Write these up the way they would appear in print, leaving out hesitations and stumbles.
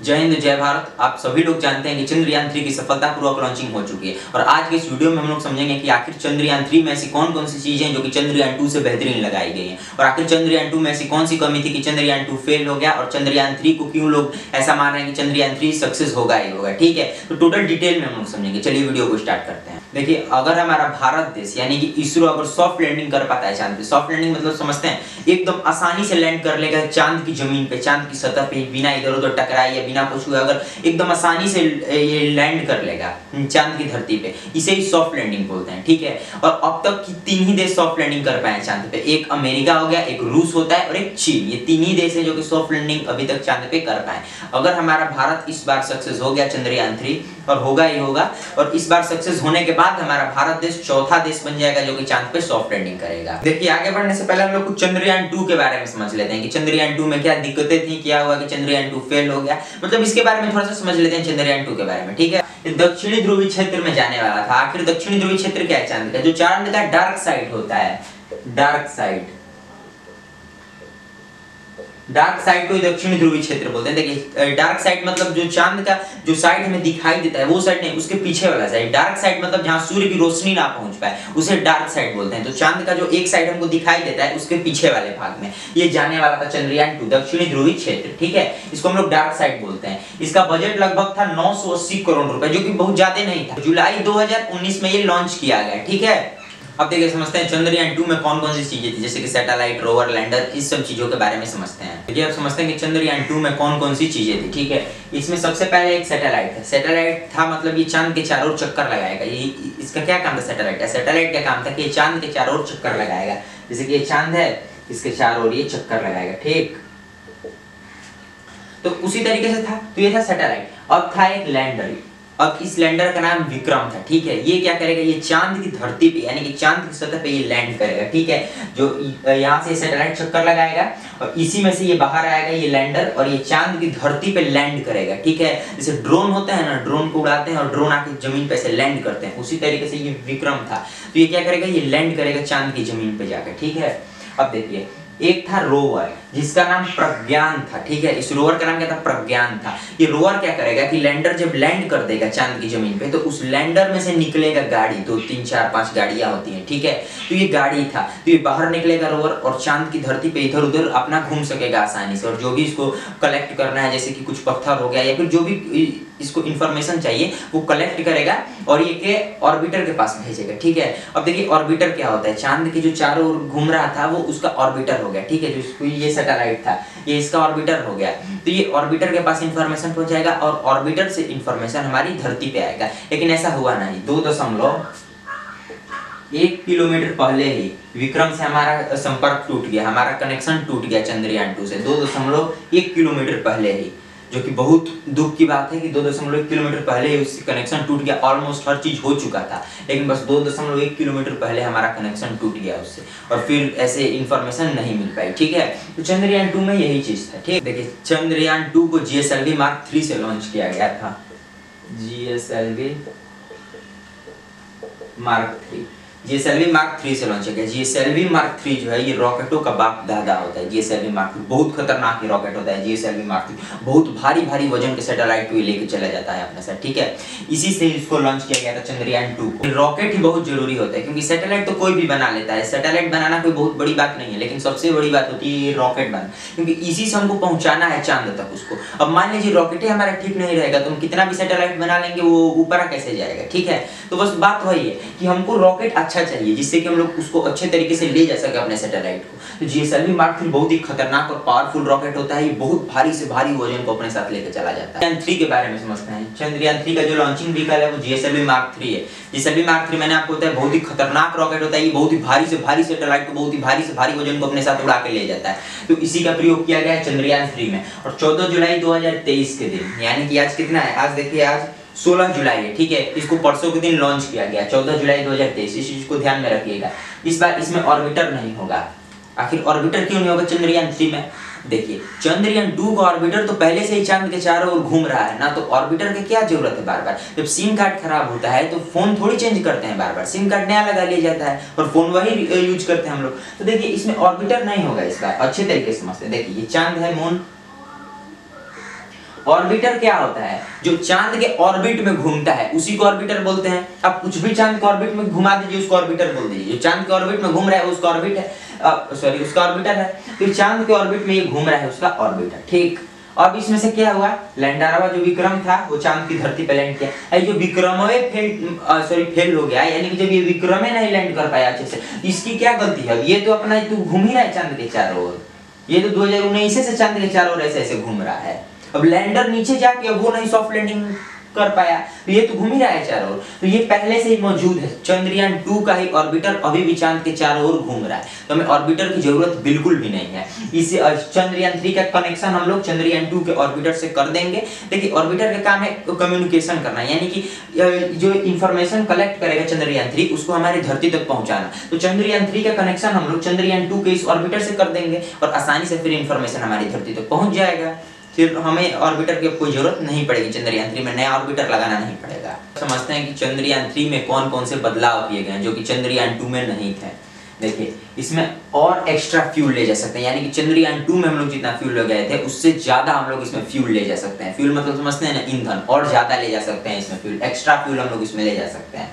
जय हिंद जय भारत। आप सभी लोग जानते हैं कि चंद्रयान 3 की सफलतापूर्वक लॉन्चिंग हो चुकी है और आज के इस वीडियो में हम लोग समझेंगे कि आखिर चंद्रयान 3 में ऐसी कौन कौन सी चीजें हैं जो कि चंद्रयान 2 से बेहतरीन लगाई गई हैं और आखिर चंद्रयान 2 में ऐसी कौन सी कमी थी कि चंद्रयान 2 फेल हो गया और चंद्रयान 3 को क्यों लोग ऐसा मान रहे हैं कि चंद्रयान 3 सक्सेस होगा ही होगा। ठीक है, तो टोटल डिटेल में हम लोग समझेंगे। चलिए वीडियो को स्टार्ट करते हैं। देखिए, अगर हमारा भारत देश यानी कि इसरो अगर सॉफ्ट लैंडिंग कर पाता है चांद पे, सॉफ्ट लैंडिंग मतलब समझते हैं एकदम आसानी से लैंड कर लेगा चांद की जमीन पे, चांद की सतह पे बिना इधर उधर टकराए या बिना कुछ हुए अगर एकदम आसानी से ये लैंड कर लेगा चांद की धरती पे, इसे ही सॉफ्ट लैंडिंग बोलते हैं। ठीक है, और अब तक की 3 ही देश सॉफ्ट लैंडिंग कर पाए हैं चांद पे। एक अमेरिका हो गया, एक रूस होता है और एक चीन। ये 3 ही देश है जो कि सॉफ्ट लैंडिंग अभी तक चांद पे कर पाए। अगर हमारा भारत इस बार सक्सेस हो गया चंद्रयान 3, और होगा ही होगा, और इस बार सक्सेस होने के बाद हमारा भारत देश चौथा देश बन जाएगा जो कि चांद पे सॉफ्ट लैंडिंग करेगा। देखिए, आगे बढ़ने से पहले हम लोग कुछ चंद्रयान 2 के बारे में समझ लेते हैं कि चंद्रयान 2 में क्या दिक्कतें थी, क्या हुआ कि चंद्रयान 2 फेल हो गया, मतलब इसके बारे में थोड़ा सा समझ लेते हैं चंद्रयान 2 के बारे में। ठीक है, दक्षिणी ध्रुवीय क्षेत्र में जाने वाला था। आखिर दक्षिणी ध्रुवीय क्षेत्र क्या है चांद का? जो चांद का डार्क साइड होता है, डार्क साइड, डार्क साइड को दक्षिणी ध्रुवीय क्षेत्र बोलते हैं। देखिए, डार्क साइड मतलब जो चांद का जो साइड हमें दिखाई देता है वो साइड नहीं, उसके पीछे वाला साइड। डार्क साइड मतलब जहां सूर्य की रोशनी ना पहुंच पाए उसे डार्क साइड बोलते हैं। तो चांद का जो एक साइड हमको दिखाई देता है उसके पीछे वाले भाग में ये जाने वाला था चंद्रयान 2, दक्षिणी ध्रुवीय क्षेत्र। ठीक है, इसको हम लोग डार्क साइड बोलते हैं। इसका बजट लगभग था 980 करोड़ रुपए, जो कि बहुत ज्यादा नहीं था। जुलाई 2019 में ये लॉन्च किया गया। ठीक है, अब देखिए समझते हैं चंद्रयान 2 में कौन कौन सी चीजें थी, जैसे कि सैटेलाइट, रोवर, लैंडर, इस सब चीजों के बारे में समझते हैं। देखिए, अब समझते हैं कि चंद्रयान 2 में कौन कौन सी चीजें थी। ठीक है, इसमें सबसे पहले एक सैटेलाइट है। सैटेलाइट था मतलब ये चांद के चारों ओर चक्कर लगाएगा। ये इसका क्या काम था सैटेलाइट का? सैटेलाइट का काम था कि ये चांद के चारों ओर चक्कर लगाएगा। जैसे कि ये चांद है, इसके चारों ओर ये चक्कर लगाएगा। ठीक, तो उसी तरीके से था, तो ये था सैटेलाइट। अब था एक लैंडर। अब इस लैंडर का नाम विक्रम था। ठीक है, ये क्या करेगा, ये चांद की धरती पे यानी कि चांद की सतह पे ये लैंड करेगा। ठीक है, जो यहाँ से सैटेलाइट चक्कर लगाएगा और इसी में से ये बाहर आएगा ये लैंडर और ये चांद की धरती पे लैंड करेगा। ठीक है, जैसे ड्रोन होता है ना, ड्रोन को उड़ाते हैं और ड्रोन आके जमीन पे से लैंड करते हैं, उसी तरीके से ये विक्रम था। तो ये क्या करेगा, ये लैंड करेगा चांद की जमीन पे जाकर। ठीक है, अब देखिए, एक था रोवर जिसका नाम प्रज्ञान था। ठीक है, इस रोवर का नाम क्या था? प्रज्ञान था। ये रोवर क्या करेगा कि लैंडर जब लैंड कर देगा चांद की जमीन पे तो उस लैंडर में से निकलेगा गाड़ी, 2 3 4 5 गाड़ियां होती हैं। ठीक है, तो ये गाड़ी था, तो ये बाहर निकलेगा रोवर और चांद की धरती पे इधर उधर अपना घूम सकेगा आसानी से, और जो भी इसको कलेक्ट करना है, जैसे कि कुछ पत्थर हो गया या फिर जो भी इसको इंफॉर्मेशन चाहिए वो कलेक्ट करेगा और ये के ऑर्बिटर के पास भेजेगा। ठीक है, अब देखिए ऑर्बिटर क्या होता है, चांद के जो चारों ओर घूम रहा था वो उसका ऑर्बिटर हो गया। ठीक है, जो इसको ये सैटेलाइट था ये इसका ऑर्बिटर हो गया। तो ये ऑर्बिटर के पास इंफॉर्मेशन पहुंचाएगा और ऑर्बिटर से इंफॉर्मेशन हमारी धरती पे आएगा। लेकिन ऐसा हुआ नहीं, 2.1 किलोमीटर पहले ही विक्रम से हमारा संपर्क टूट गया, हमारा कनेक्शन टूट गया चंद्रयान 2 से 2.1 किलोमीटर पहले ही, जो कि बहुत दुख की बात है कि 2.1 किलोमीटर पहले ही उससे कनेक्शन टूट गया। ऑलमोस्ट हर चीज हो चुका था लेकिन बस 2.1 किलोमीटर पहले हमारा कनेक्शन टूट गया उससे और फिर ऐसे इंफॉर्मेशन नहीं मिल पाई। ठीक है, तो चंद्रयान 2 में यही चीज था। ठीक, देखिए चंद्रयान 2 को GSLV Mark 3 से लॉन्च किया गया था। GSLV Mark 3 GSLV Mark 3 से लॉन्च किया गया। GSLV Mark 3 जो है ये रॉकेटों का बाप दादा होता है। GSLV Mark 3 बहुत खतरनाक ही रॉकेट होता है। GSLV Mark 3 बहुत भारी भारी वजन के सैटेलाइट को लेके चला जाता है अपने साथ। ठीक है, इसी से इसको लॉन्च किया गया था चंद्रयान 2 को। रॉकेट ही बहुत जरूरी होता है क्योंकि सैटेलाइट तो कोई भी बना लेता है, सैटेलाइट बनाना कोई बहुत बड़ी बात नहीं है, लेकिन सबसे बड़ी बात होती है ये रॉकेट बनाना, क्योंकि इसी से हमको पहुंचाना है चांद तक उसको। अब मान लीजिए रॉकेट ही हमारा ठीक नहीं रहेगा तो हम कितना भी सैटेलाइट बना लेंगे वो ऊपर कैसे जाएगा। ठीक है, तो बस बात वही है कि हमको रॉकेट अच्छा चाहिए जिससे कि हम लोग उसको अच्छे तरीके से ले जा सके अपने सैटेलाइट को। तो GSLV Mark 3 बहुत ही खतरनाक और पावरफुल रॉकेट होता है। ये बहुत भारी से भारी वजन को अपने साथ लेकर चला जाता है। चंद्रयान 3 के बारे में समझते हैं। चंद्रयान 3 का जो लॉन्चिंग व्हीकल है वो GSLV Mark 3 है। GSLV Mark 3 मैंने आपको बताया बहुत ही खतरनाक रॉकेट होता है। ये बहुत ही भारी से भारी सैटेलाइट को, बहुत ही भारी से भारी वजन को अपने साथ उड़ा के ले जाता है। तो इसी का प्रयोग किया गया है चंद्रयान 3 में। और 14 जुलाई 2023 के दिन, यानी कि आज कितना है, आज देखिए आज 16 जुलाई है। ठीक है, इसको परसों के दिन लॉन्च किया गया 14 जुलाई 2023। इस चीज को ध्यान में रखिएगा। इस बार इसमें ऑर्बिटर नहीं होगा। आखिर ऑर्बिटर क्यों नहीं होगा चंद्रयान 3 में? देखिए, चंद्रयान 2 का ऑर्बिटर तो पहले से ही चांद के चारों ओर घूम रहा है ना, तो ऑर्बिटर की क्या जरूरत है बार बार? जब सिम कार्ड खराब होता है तो फोन थोड़ी चेंज करते हैं बार बार, सिम कार्ड नया लगा लिया जाता है और फोन वही यूज करते हैं हम लोग। तो देखिए, इसमें ऑर्बिटर नहीं होगा इस बार। अच्छे तरीके से समझते हैं। देखिए, ये चांद है, मून, ऑर्बिटर क्या होता है? जो चांद के ऑर्बिट में घूमता है उसी को ऑर्बिटर बोलते हैं। अब कुछ भी चांद के ऑर्बिट में घुमा दीजिए, उसको ऑर्बिटर बोल दीजिए। जो चांद के ऑर्बिट में घूम रहा है उसका ऑर्बिट है, सॉरी उसका ऑर्बिटर है। तो चांद के ऑर्बिट में ये घूम रहा है उसका ऑर्बिटर, ठीक। अब इसमें से क्या हुआ, लैंडरवा जो विक्रम था वो चांद की धरती पे लैंड किया। जो विक्रमवे फेल हो गया, यानी कि जब ये विक्रमे नहीं लैंड कर पाया अच्छे से, इसकी क्या गलती है? ये तो अपना तो घूम ही रहा है चांद के चारों ओर, ये तो 2019 से चांद के चारों ओर ऐसे ऐसे घूम रहा है। अब लैंडर नीचे जाके अब वो नहीं सॉफ्ट लैंडिंग कर पाया, तो ये तो घूम ही रहा है चारों ओर, तो ये पहले से ही मौजूद है। चंद्रयान 2 का ही ऑर्बिटर अभी भी चांद के चारों ओर घूम रहा है, तो हमें ऑर्बिटर की जरूरत बिल्कुल भी नहीं है। इसे चंद्रयान 3 का कनेक्शन हम लोग चंद्रयान 2 के ऑर्बिटर से कर देंगे। देखिए ऑर्बिटर का काम है कम्युनिकेशन करना, यानी कि जो इंफॉर्मेशन कलेक्ट करेगा चंद्रयान 3 उसको हमारी धरती तक पहुंचाना। तो चंद्रयान 3 का कनेक्शन हम लोग चंद्रयान 2 के इस ऑर्बिटर से कर देंगे और आसानी से फिर इंफॉर्मेशन हमारी धरती तक पहुंच जाएगा। फिर हमें ऑर्बिटर की कोई जरूरत नहीं पड़ेगी, चंद्रयान 3 में नया ऑर्बिटर लगाना नहीं पड़ेगा। समझते हैं कि चंद्रयान 3 में कौन कौन से बदलाव किए गए हैं जो कि चंद्रयान 2 में नहीं थे। देखिए इसमें और एक्स्ट्रा फ्यूल ले जा सकते हैं, यानी कि चंद्रयान 2 में हम लोग जितना फ्यूल ले गए थे उससे ज्यादा हम लोग इसमें फ्यूल ले जा सकते हैं। फ्यूल मतलब समझते हैं ना, ईंधन, और ज्यादा ले जा सकते हैं इसमें फ्यूल, एक्स्ट्रा फ्यूल हम लोग इसमें ले जा सकते हैं।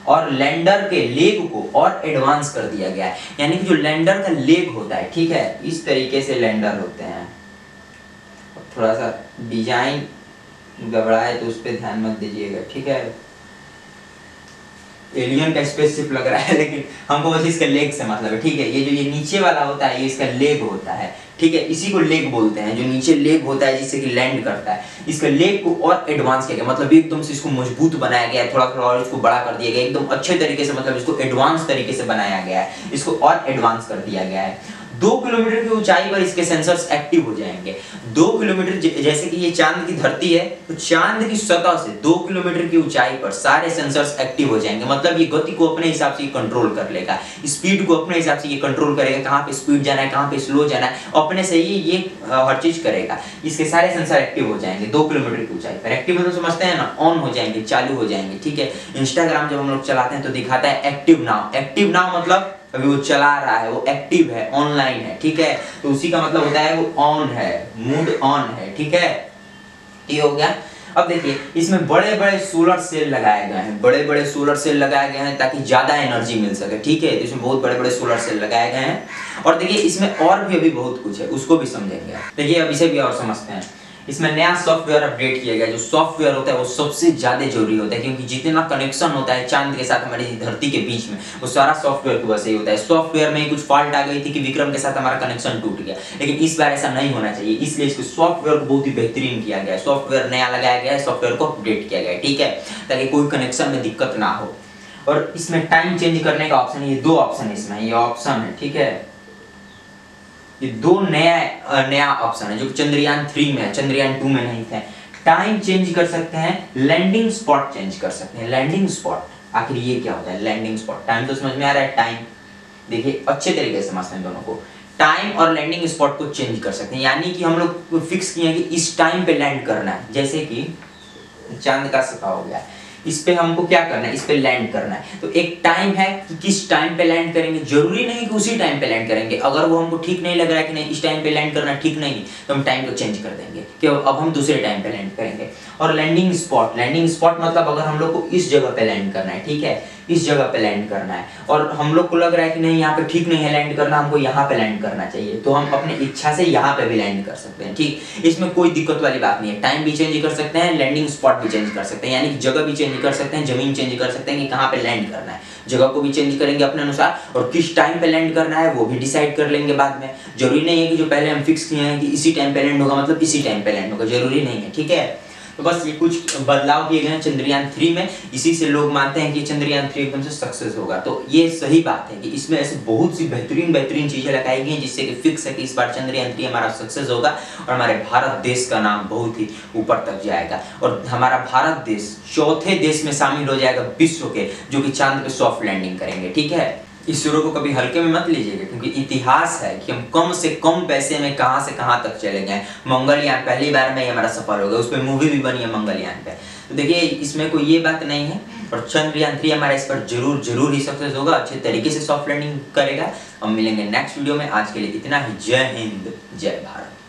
और लैंडर के लेग को और एडवांस कर दिया गया है, यानी कि जो लैंडर का लेग होता है, ठीक है, इस तरीके से लैंडर होते हैं। थोड़ा सा डिजाइन गड़बड़ाए तो उस पर ध्यान मत दीजिएगा, ठीक है। एलियन का स्पेसशिप लग रहा है, लेकिन हमको बस इसका लेग से मतलब है, ठीक है। ये जो ये नीचे वाला होता है ये इसका लेग होता है, ठीक है, इसी को लेग बोलते हैं। जो नीचे लेग होता है जिससे कि लैंड करता है, इसका लेग को और एडवांस किया गया, मतलब एकदम से इसको मजबूत बनाया गया है, थोड़ा थोड़ा और इसको बड़ा कर दिया गया, एकदम अच्छे तरीके से, मतलब इसको एडवांस तरीके से बनाया गया है, इसको और एडवांस कर दिया गया है। 2 किलोमीटर की ऊंचाई पर इसके सेंसर्स एक्टिव हो जाएंगे। 2 किलोमीटर, जैसे कि ये चांद की धरती है तो चांद की सतह से 2 किलोमीटर की ऊंचाई पर सारे सेंसर्स एक्टिव हो जाएंगे। मतलब ये गति को अपने हिसाब से कंट्रोल कर लेगा, स्पीड को अपने हिसाब से ये कंट्रोल करेगा, कहाँ पे स्पीड जाना है, कहाँ पे स्लो जाना है, अपने से ही ये हर चीज करेगा। इसके सारे सेंसर एक्टिव हो जाएंगे 2 किलोमीटर की ऊंचाई पर। एक्टिव मतलब समझते हैं ना, ऑन हो जाएंगे, चालू हो जाएंगे, ठीक है। इंस्टाग्राम जब हम लोग चलाते हैं तो दिखाता है एक्टिव नाउ। एक्टिव नाउ मतलब अभी वो चला रहा है, वो एक्टिव है, ऑनलाइन है, ठीक है। तो उसी का मतलब होता है वो ऑन है, मूड ऑन है, ठीक है। ये हो गया। अब देखिए इसमें बड़े बड़े सोलर सेल लगाए गए हैं, बड़े बड़े सोलर सेल लगाए गए हैं ताकि ज्यादा एनर्जी मिल सके, ठीक है। तो इसमें बहुत बड़े बड़े सोलर सेल लगाए गए हैं। और देखिए इसमें और भी अभी बहुत कुछ है, उसको भी समझेंगे। देखिए अब इसे भी और समझते हैं। इसमें नया सॉफ्टवेयर अपडेट किया गया। जो सॉफ्टवेयर होता है वो सबसे ज्यादा जरूरी होता है, क्योंकि जितना कनेक्शन होता है चांद के साथ हमारी धरती के बीच में, वो सारा सॉफ्टवेयर की वजह से ही होता है। सॉफ्टवेयर में कुछ फॉल्ट आ गई थी कि विक्रम के साथ हमारा कनेक्शन टूट गया, लेकिन इस बार ऐसा नहीं होना चाहिए, इसलिए इसको सॉफ्टवेयर को बहुत ही बेहतरीन किया गया है। सॉफ्टवेयर नया लगाया गया है, सॉफ्टवेयर को अपडेट किया गया है, ठीक है, ताकि कोई कनेक्शन में दिक्कत ना हो। और इसमें टाइम चेंज करने का ऑप्शन, ये 2 ऑप्शन इसमें, ये ऑप्शन है, ठीक है। ये 2 नया ऑप्शन है जो चंद्रयान 3 में है, चंद्रयान 2 में नहीं थे। टाइम चेंज कर सकते हैं, लैंडिंग स्पॉट चेंज कर सकते हैं। लैंडिंग स्पॉट आखिर ये क्या होता है? लैंडिंग स्पॉट, टाइम तो समझ में आ रहा है, टाइम देखिए अच्छे तरीके से समझते हैं दोनों को। टाइम और लैंडिंग स्पॉट को चेंज कर सकते हैं, यानी कि हम लोग फिक्स किए हैं कि इस टाइम पे लैंड करना है। जैसे कि चांद का सफा हो गया, इस पे हमको क्या करना है, इस पे लैंड करना है। तो एक टाइम है कि किस टाइम पे लैंड करेंगे, जरूरी नहीं कि उसी टाइम पे लैंड करेंगे। अगर वो हमको ठीक नहीं लग रहा है कि नहीं इस टाइम पे लैंड करना ठीक नहीं, तो हम टाइम को चेंज कर देंगे कि अब हम दूसरे टाइम पे लैंड करेंगे। और लैंडिंग स्पॉट, लैंडिंग स्पॉट मतलब अगर हम लोग को इस जगह पे लैंड करना है, ठीक है, इस जगह पे लैंड करना है, और हम लोग को लग रहा है कि नहीं यहाँ पे ठीक नहीं है लैंड करना, हमको यहाँ पे लैंड करना चाहिए, तो हम अपनी इच्छा से यहाँ पे भी लैंड कर सकते हैं, ठीक। इसमें कोई दिक्कत वाली बात नहीं है। टाइम भी चेंज कर सकते हैं, लैंडिंग स्पॉट भी चेंज कर सकते हैं, यानी कि जगह भी चेंज कर सकते हैं, जमीन चेंज कर सकते हैं कि कहाँ पे लैंड करना है। जगह को भी चेंज करेंगे अपने अनुसार, और किस टाइम पे लैंड करना है वो भी डिसाइड कर लेंगे बाद में। जरूरी नहीं है कि जो पहले हम फिक्स किए हैं कि इसी टाइम पे लैंड होगा मतलब इसी टाइम पे लैंड होगा, जरूरी नहीं है, ठीक है। तो बस ये कुछ बदलाव किए गए हैं चंद्रयान 3 में, इसी से लोग मानते हैं कि चंद्रयान 3 एकदम से सक्सेस होगा। तो ये सही बात है कि इसमें ऐसे बहुत सी बेहतरीन चीजें लगाई गई हैं जिससे कि फिक्स है कि इस बार चंद्रयान 3 हमारा सक्सेस होगा और हमारे भारत देश का नाम बहुत ही ऊपर तक जाएगा, और हमारा भारत देश 4थे देश में शामिल हो जाएगा विश्व के जो कि चांद पे सॉफ्ट लैंडिंग करेंगे, ठीक है। इसरो को कभी हल्के में मत लीजिएगा, क्योंकि इतिहास है कि हम कम से कम पैसे में कहां से कहां तक चले गए। मंगलयान पहली बार में ही हमारा सफल हो गया, उस पर मूवी भी बनी है मंगलयान पे। तो देखिए इसमें कोई ये बात नहीं है, और चंद्रयान 3 हमारा इस पर जरूर ही सक्सेस होगा, अच्छे तरीके से सॉफ्ट लैंडिंग करेगा। हम मिलेंगे नेक्स्ट वीडियो में, आज के लिए इतना ही। जय हिंद, जय भारत।